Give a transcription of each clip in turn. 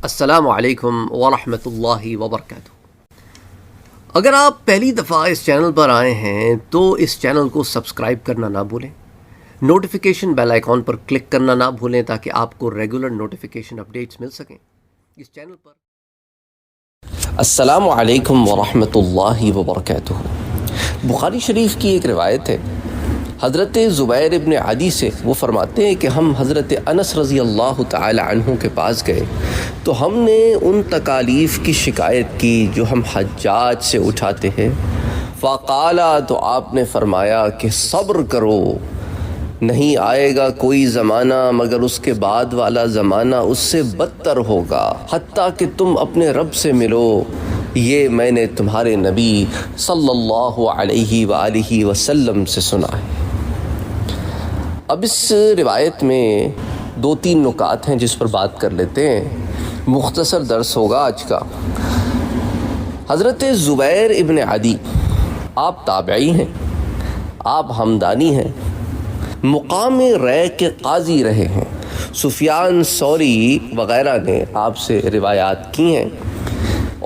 السلام علیکم ورحمۃ اللہ وبرکاتہ۔ اگر آپ پہلی دفعہ اس چینل پر آئے ہیں تو اس چینل کو سبسکرائب کرنا نہ بھولیں، نوٹیفیکیشن بیل آئیکن پر کلک کرنا نہ بھولیں تاکہ آپ کو ریگولر نوٹیفیکیشن اپڈیٹس مل سکیں اس چینل پر۔ السلام علیکم ورحمۃ اللہ وبرکاتہ۔ بخاری شریف کی ایک روایت ہے حضرت زبیر ابن عدی سے، وہ فرماتے ہیں کہ ہم حضرت انس رضی اللہ تعالی عنہ کے پاس گئے تو ہم نے ان تکالیف کی شکایت کی جو ہم حجاج سے اٹھاتے ہیں، فقالا، تو آپ نے فرمایا کہ صبر کرو، نہیں آئے گا کوئی زمانہ مگر اس کے بعد والا زمانہ اس سے بدتر ہوگا حتیٰ کہ تم اپنے رب سے ملو، یہ میں نے تمہارے نبی صلی اللہ علیہ وآلہ وسلم سے سنا ہے۔ اب اس روایت میں 2-3 نکات ہیں جس پر بات کر لیتے ہیں، مختصر درس ہوگا آج کا۔ حضرت زبیر ابن عدی، آپ تابعی ہیں، آپ ہمدانی ہیں، مقام رے کے قاضی رہے ہیں، سفیان ثوری وغیرہ نے آپ سے روایات کی ہیں،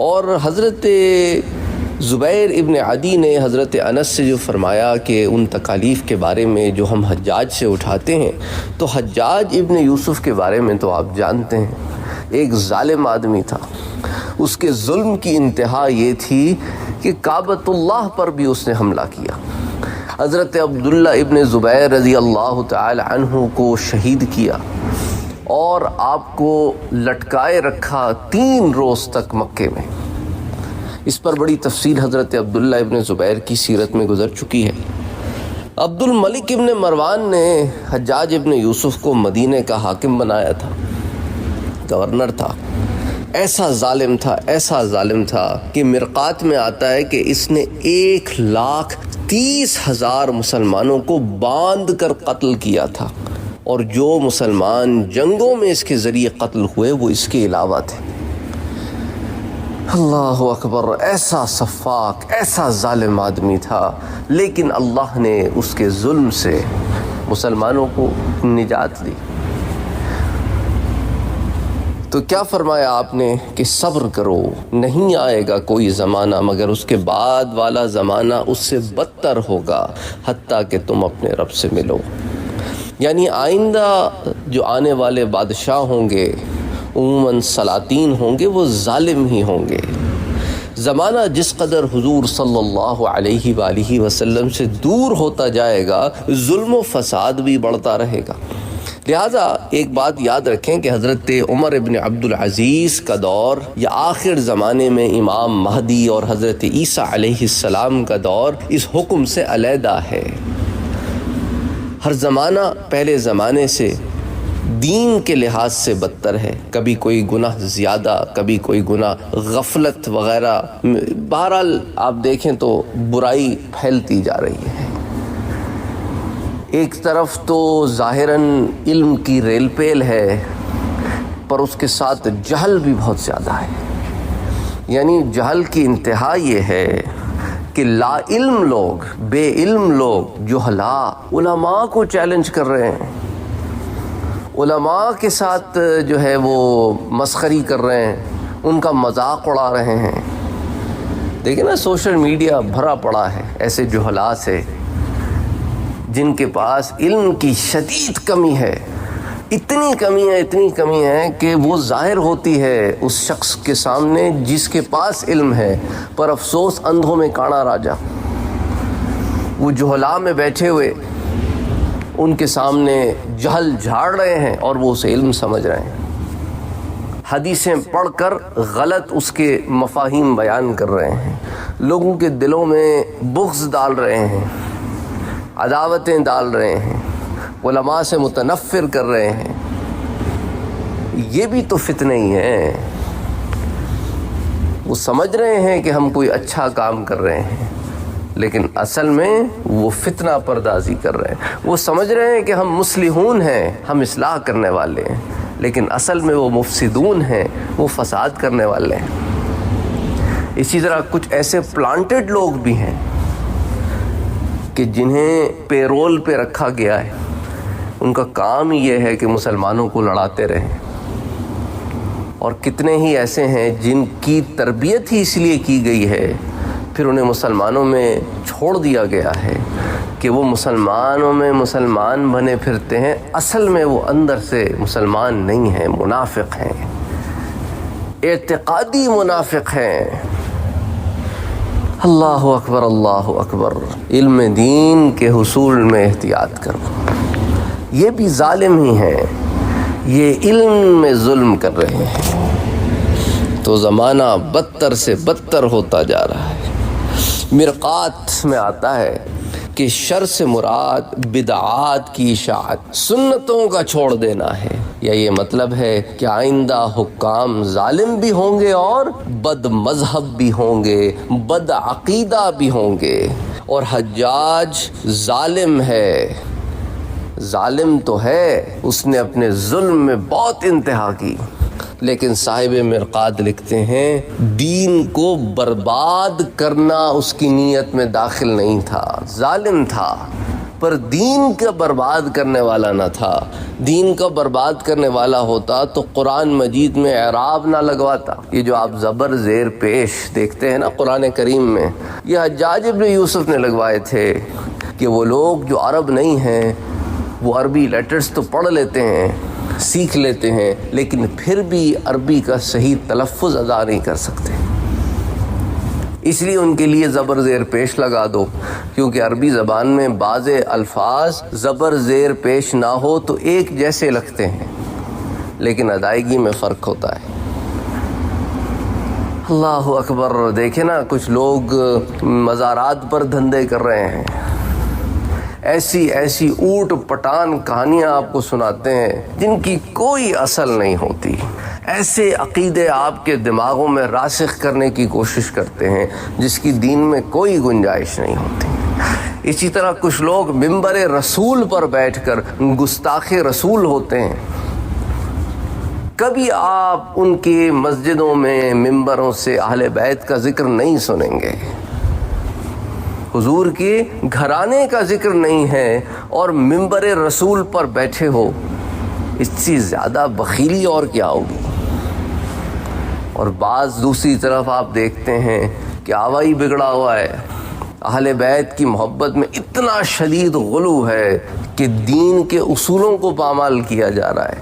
اور حضرت زبیر ابن عدی نے حضرت انس سے جو فرمایا کہ ان تکالیف کے بارے میں جو ہم حجاج سے اٹھاتے ہیں، تو حجاج ابن یوسف کے بارے میں تو آپ جانتے ہیں، ایک ظالم آدمی تھا، اس کے ظلم کی انتہا یہ تھی کہ کعبۃ اللہ پر بھی اس نے حملہ کیا، حضرت عبداللہ ابن زبیر رضی اللہ تعالی عنہ کو شہید کیا اور آپ کو لٹکائے رکھا 3 روز تک مکے میں۔ اس پر بڑی تفصیل حضرت عبداللہ ابن زبیر کی سیرت میں گزر چکی ہے۔ عبد الملک ابن مروان نے حجاج ابن یوسف کو مدینے کا حاکم بنایا تھا، گورنر تھا، ایسا ظالم تھا کہ مرقات میں آتا ہے کہ اس نے 1,30,000 مسلمانوں کو باندھ کر قتل کیا تھا، اور جو مسلمان جنگوں میں اس کے ذریعے قتل ہوئے وہ اس کے علاوہ تھے۔ اللہ اکبر، ایسا سفاک، ایسا ظالم آدمی تھا، لیکن اللہ نے اس کے ظلم سے مسلمانوں کو نجات دی۔ تو کیا فرمایا آپ نے کہ صبر کرو، نہیں آئے گا کوئی زمانہ مگر اس کے بعد والا زمانہ اس سے بدتر ہوگا حتیٰ کہ تم اپنے رب سے ملو۔ یعنی آئندہ جو آنے والے بادشاہ ہوں گے، عموماً سلاطین ہوں گے، وہ ظالم ہی ہوں گے۔ زمانہ جس قدر حضور صلی اللہ علیہ وآلہ وسلم سے دور ہوتا جائے گا، ظلم و فساد بھی بڑھتا رہے گا۔ لہٰذا ایک بات یاد رکھیں کہ حضرت عمر ابن عبد العزیز کا دور یا آخر زمانے میں امام مہدی اور حضرت عیسیٰ علیہ السلام کا دور اس حکم سے علیحدہ ہے۔ ہر زمانہ پہلے زمانے سے دین کے لحاظ سے بدتر ہے، کبھی کوئی گناہ زیادہ، کبھی کوئی گناہ غفلت وغیرہ، بہرحال آپ دیکھیں تو برائی پھیلتی جا رہی ہے۔ ایک طرف تو ظاہراً علم کی ریل پیل ہے، پر اس کے ساتھ جہل بھی بہت زیادہ ہے۔ یعنی جہل کی انتہا یہ ہے کہ لا علم لوگ، بے علم لوگ، جہلاء علماء کو چیلنج کر رہے ہیں، علماء کے ساتھ جو ہے وہ مسخری کر رہے ہیں، ان کا مذاق اڑا رہے ہیں۔ دیکھیں نا، سوشل میڈیا بھرا پڑا ہے ایسے جہلاء سے جن کے پاس علم کی شدید کمی ہے، اتنی کمی ہے کہ وہ ظاہر ہوتی ہے اس شخص کے سامنے جس کے پاس علم ہے، پر افسوس اندھوں میں کانا راجا۔ وہ جہلاء میں بیٹھے ہوئے ان کے سامنے جہل جھاڑ رہے ہیں اور وہ اسے علم سمجھ رہے ہیں، حدیثیں پڑھ کر غلط اس کے مفاہیم بیان کر رہے ہیں، لوگوں کے دلوں میں بغض ڈال رہے ہیں، عداوتیں ڈال رہے ہیں، علماء سے متنفر کر رہے ہیں۔ یہ بھی تو فتنے ہی ہیں۔ وہ سمجھ رہے ہیں کہ ہم کوئی اچھا کام کر رہے ہیں، لیکن اصل میں وہ فتنہ پردازی کر رہے ہیں۔ وہ سمجھ رہے ہیں کہ ہم مصلحون ہیں، ہم اصلاح کرنے والے ہیں، لیکن اصل میں وہ مفسدون ہیں، وہ فساد کرنے والے ہیں۔ اسی طرح کچھ ایسے پلانٹڈ لوگ بھی ہیں کہ جنہیں پیرول پہ رکھا گیا ہے، ان کا کام یہ ہے کہ مسلمانوں کو لڑاتے رہیں، اور کتنے ہی ایسے ہیں جن کی تربیت ہی اس لیے کی گئی ہے، پھر انہیں مسلمانوں میں چھوڑ دیا گیا ہے کہ وہ مسلمانوں میں مسلمان بنے پھرتے ہیں، اصل میں وہ اندر سے مسلمان نہیں ہیں، منافق ہیں، اعتقادی منافق ہیں۔ اللہ اکبر، اللہ اکبر۔ علم دین کے حصول میں احتیاط کرو، یہ بھی ظالم ہی ہیں، یہ علم میں ظلم کر رہے ہیں، تو زمانہ بدتر سے بدتر ہوتا جا رہا ہے۔ مرقات میں آتا ہے کہ شر سے مراد بدعات کی اشاعت، سنتوں کا چھوڑ دینا ہے، یا یہ مطلب ہے کہ آئندہ حکام ظالم بھی ہوں گے اور بد مذہب بھی ہوں گے، بد عقیدہ بھی ہوں گے۔ اور حجاج ظالم ہے، ظالم تو ہے، اس نے اپنے ظلم میں بہت انتہا کی، لیکن صاحب مرقات لکھتے ہیں دین کو برباد کرنا اس کی نیت میں داخل نہیں تھا، ظالم تھا پر دین کا برباد کرنے والا نہ تھا۔ دین کا برباد کرنے والا ہوتا تو قرآن مجید میں اعراب نہ لگواتا۔ یہ جو آپ زبر زیر پیش دیکھتے ہیں نا قرآن کریم میں، یہ حجاج ابن یوسف نے لگوائے تھے کہ وہ لوگ جو عرب نہیں ہیں وہ عربی لیٹرز تو پڑھ لیتے ہیں، سیکھ لیتے ہیں، لیکن پھر بھی عربی کا صحیح تلفظ ادا نہیں کر سکتے، اس لیے ان کے لیے زبر زیر پیش لگا دو، کیونکہ عربی زبان میں بعض الفاظ زبر زیر پیش نہ ہو تو ایک جیسے لگتے ہیں، لیکن ادائیگی میں فرق ہوتا ہے۔ اللہ اکبر۔ دیکھیں نا کچھ لوگ مزارات پر دھندے کر رہے ہیں، ایسی ایسی اوٹ پٹان کہانیاں آپ کو سناتے ہیں جن کی کوئی اصل نہیں ہوتی، ایسے عقیدے آپ کے دماغوں میں راسخ کرنے کی کوشش کرتے ہیں جس کی دین میں کوئی گنجائش نہیں ہوتی۔ اسی طرح کچھ لوگ ممبر رسول پر بیٹھ کر گستاخ رسول ہوتے ہیں، کبھی آپ ان کی مسجدوں میں ممبروں سے اہل بیت کا ذکر نہیں سنیں گے، حضور کے گھرانے کا ذکر نہیں ہے، اور ممبر رسول پر بیٹھے ہو، اس سے زیادہ بخیلی اور کیا ہوگی۔ اور بعض دوسری طرف آپ دیکھتے ہیں کہ آوائی بگڑا ہوا ہے، اہل بیت کی محبت میں اتنا شدید غلو ہے کہ دین کے اصولوں کو پامال کیا جا رہا ہے۔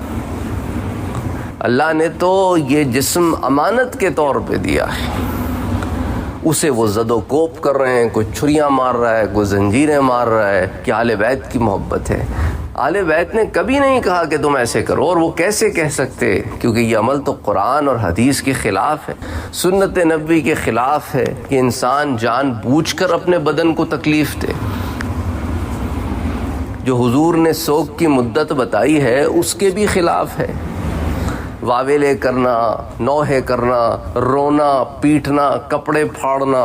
اللہ نے تو یہ جسم امانت کے طور پہ دیا ہے، اسے وہ زد و کوب کر رہے ہیں، کوئی چھریاں مار رہا ہے، کوئی زنجیریں مار رہا ہے کہ اہل بیت کی محبت ہے۔ اہل بیت نے کبھی نہیں کہا کہ تم ایسے کرو، اور وہ کیسے کہہ سکتے، کیونکہ یہ عمل تو قرآن اور حدیث کے خلاف ہے، سنت نبوی کے خلاف ہے کہ انسان جان بوجھ کر اپنے بدن کو تکلیف دے۔ جو حضور نے سوگ کی مدت بتائی ہے اس کے بھی خلاف ہے۔ واویلے کرنا، نوحے کرنا، رونا، پیٹنا، کپڑے پھاڑنا،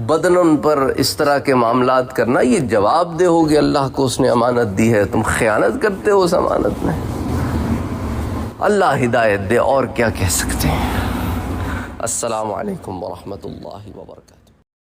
بدن پر اس طرح کے معاملات کرنا، یہ جواب دہ ہوگی اللہ کو، اس نے امانت دی ہے، تم خیانت کرتے ہو اس امانت میں۔ اللہ ہدایت دے، اور کیا کہہ سکتے ہیں۔ السلام علیکم ورحمۃ اللہ وبرکاتہ۔